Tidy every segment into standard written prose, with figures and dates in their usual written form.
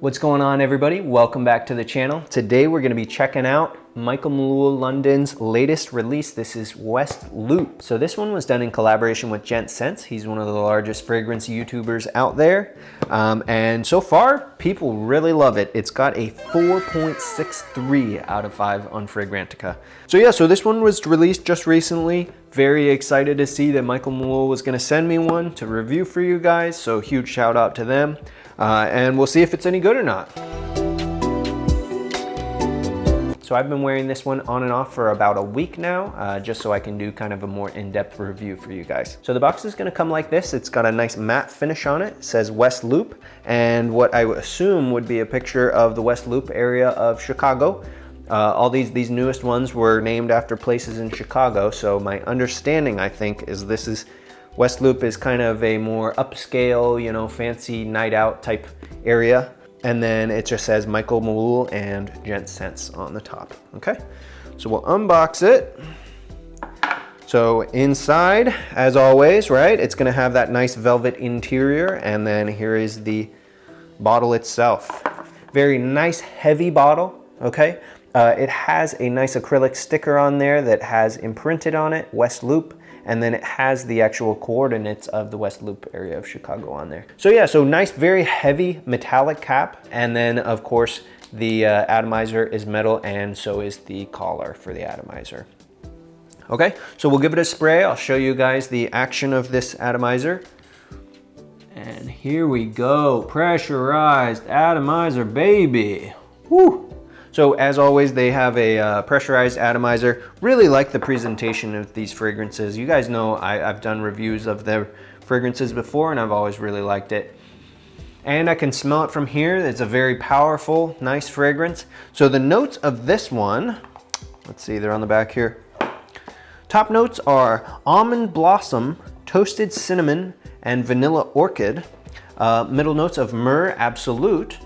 What's going on, everybody? Welcome back to the channel. Today we're going to be checking out Michael Malul London's latest release. This is West Loop. So this one was done in collaboration with Gents. He's one of the largest fragrance YouTubers out there. And so far, people really love it. It's got a 4.63 out of 5 on Fragrantica. So this one was released just recently. Very excited to see that Michael Malul was going to send me one to review for you guys. So huge shout out to them. And we'll see if it's any good or not. So I've been wearing this one on and off for about a week now, just so I can do kind of a more in-depth review for you guys. So the box is gonna come like this. It's got a nice matte finish on it. It says West Loop, and what I would assume would be a picture of the West Loop area of Chicago. All these newest ones were named after places in Chicago, so my understanding, I think, is this is West Loop is kind of a more upscale, you know, fancy night out type area. And then it just says Michael Malul and Gents on the top, okay? So we'll unbox it. So inside, as always, right, it's gonna have that nice velvet interior, and then here is the bottle itself. Very nice, heavy bottle, okay? It has a nice acrylic sticker on there that has imprinted on it, West Loop. And then it has the actual coordinates of the West Loop area of Chicago on there. So yeah, so nice, very heavy metallic cap. And then of course, the atomizer is metal, and so is the collar for the atomizer. Okay, so we'll give it a spray. I'll show you guys the action of this atomizer. And here we go, pressurized atomizer, baby. Woo! So as always, they have a pressurized atomizer. Really like the presentation of these fragrances. You guys know I've done reviews of their fragrances before, and I've always really liked it. And I can smell it from here. It's a very powerful, nice fragrance. So the notes of this one, let's see, they're on the back here. Top notes are almond blossom, toasted cinnamon, and vanilla orchid. Middle notes of myrrh absolute,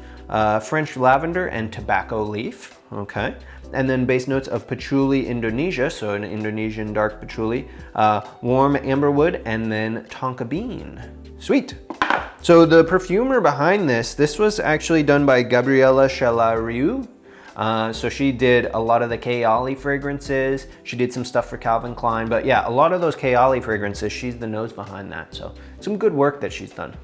French lavender and tobacco leaf, okay? And then base notes of patchouli Indonesia, so an Indonesian dark patchouli, warm amberwood, and then tonka bean. Sweet. So the perfumer behind this was actually done by Gabriela Chalariu. So she did a lot of the Kayali fragrances. She did some stuff for Calvin Klein, but yeah, a lot of those Kayali fragrances, she's the nose behind that. So some good work that she's done.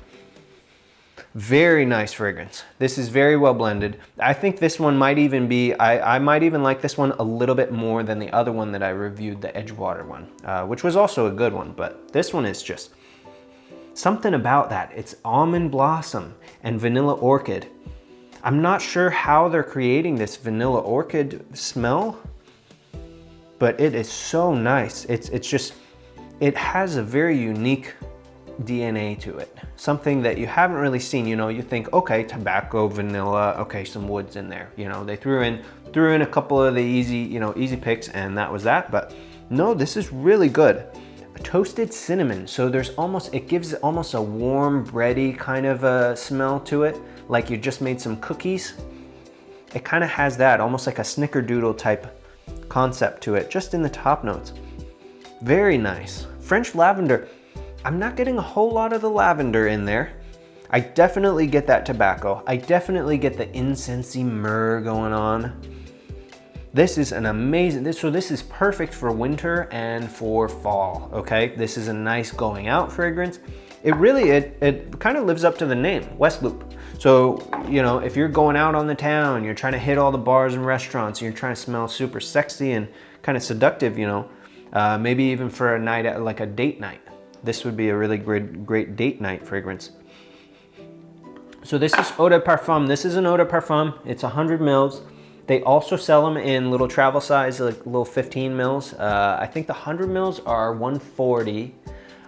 Very nice fragrance. This is very well blended. I think this one might even be, I might even like this one a little bit more than the other one that I reviewed, the Edgewater one, which was also a good one, but this one is just something about that. It's almond blossom and vanilla orchid. I'm not sure how they're creating this vanilla orchid smell, but it is so nice. It's just, it has a very unique DNA to it. Something that you haven't really seen. You know, you think, okay, tobacco, vanilla, okay, some woods in there. You know, they threw in a couple of the easy picks, and that was that. But no, this is really good. Toasted cinnamon. So there's it gives almost a warm, bready kind of a smell to it, like you just made some cookies. It kind of has that, almost like a snickerdoodle type concept to it, just in the top notes. Very nice. French lavender. I'm not getting a whole lot of the lavender in there. I definitely get that tobacco. I definitely get the incensey myrrh going on. This is an amazing, so this is perfect for winter and for fall, okay? This is a nice going out fragrance. It really, it kind of lives up to the name, West Loop. So, you know, if you're going out on the town, you're trying to hit all the bars and restaurants, you're trying to smell super sexy and kind of seductive, you know, maybe even for a night, like a date night. This would be a really great date night fragrance. So this is eau de parfum. This is an eau de parfum. It's 100 mils. They also sell them in little travel size, like little 15 mils. I think the 100 mils are 140,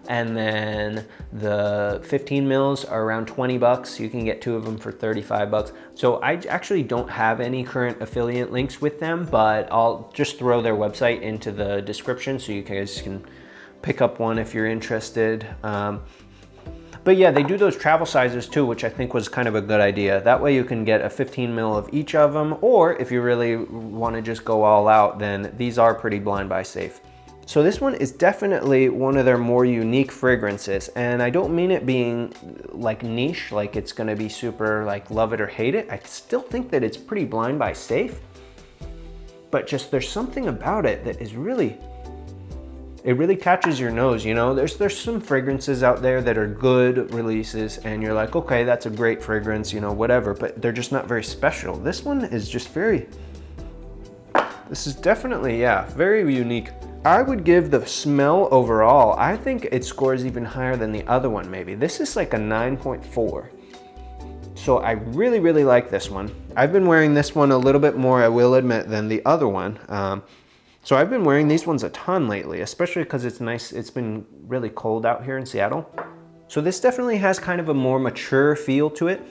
and then the 15 mils are around 20 bucks. You can get 2 of them for 35 bucks. So I actually don't have any current affiliate links with them, but I'll just throw their website into the description so you guys can pick up one if you're interested. But yeah, they do those travel sizes too, which I think was kind of a good idea. That way you can get a 15 mil of each of them, or if you really want to just go all out, then these are pretty blind buy safe. So this one is definitely one of their more unique fragrances, and I don't mean it being like niche, like it's gonna be super like love it or hate it. I still think that it's pretty blind buy safe, but just there's something about it that is really, it really catches your nose, you know? There's some fragrances out there that are good releases and you're like, okay, that's a great fragrance, you know, whatever, but they're just not very special. This one is just very, this is definitely, yeah, very unique. I would give the smell overall, I think it scores even higher than the other one maybe. This is like a 9.4. So I really, really like this one. I've been wearing this one a little bit more, I will admit, than the other one. So I've been wearing these ones a ton lately, especially because it's nice. It's been really cold out here in Seattle. So this definitely has kind of a more mature feel to it.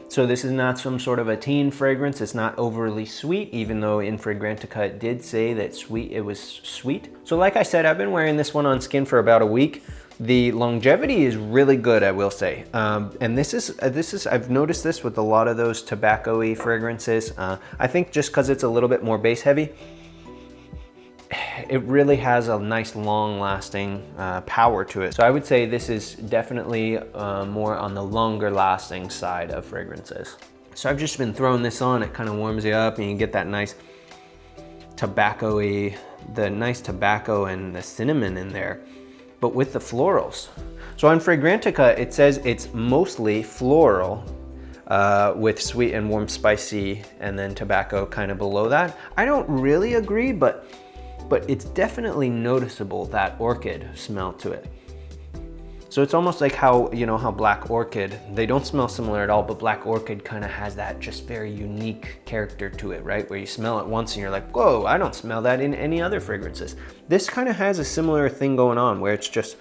So this is not some sort of a teen fragrance. It's not overly sweet, even though in Fragrantica it did say that it was sweet. So like I said, I've been wearing this one on skin for about a week. The longevity is really good, I will say. And this is, I've noticed this with a lot of those tobacco-y fragrances. I think just because it's a little bit more base heavy, it really has a nice long-lasting power to it. So I would say this is definitely more on the longer lasting side of fragrances. So I've just been throwing this on, it kind of warms you up and you get that nice tobacco-y, the nice tobacco and the cinnamon in there, but with the florals. So on Fragrantica, it says it's mostly floral with sweet and warm spicy and then tobacco kind of below that. I don't really agree, but it's definitely noticeable, that orchid smell to it. So it's almost like how, you know, how Black Orchid, they don't smell similar at all, but Black Orchid kind of has that just very unique character to it, right? Where you smell it once and you're like, whoa, I don't smell that in any other fragrances. This kind of has a similar thing going on where it's just,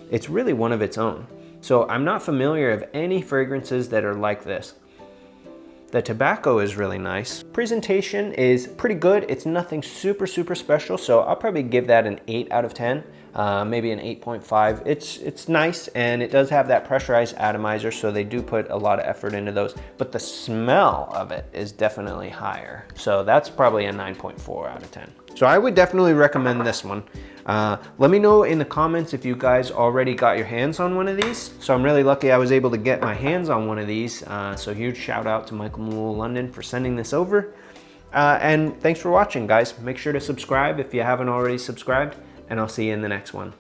it's really one of its own. So I'm not familiar of any fragrances that are like this. The tobacco is really nice. Presentation is pretty good. It's nothing super, super special. So I'll probably give that an 8 out of 10, maybe an 8.5. It's nice, and it does have that pressurized atomizer, so they do put a lot of effort into those, but the smell of it is definitely higher. So that's probably a 9.4 out of 10. So I would definitely recommend this one. Let me know in the comments if you guys already got your hands on one of these. So I'm really lucky I was able to get my hands on one of these. So huge shout out to Michael Malul London for sending this over. And thanks for watching, guys. Make sure to subscribe if you haven't already subscribed, and I'll see you in the next one.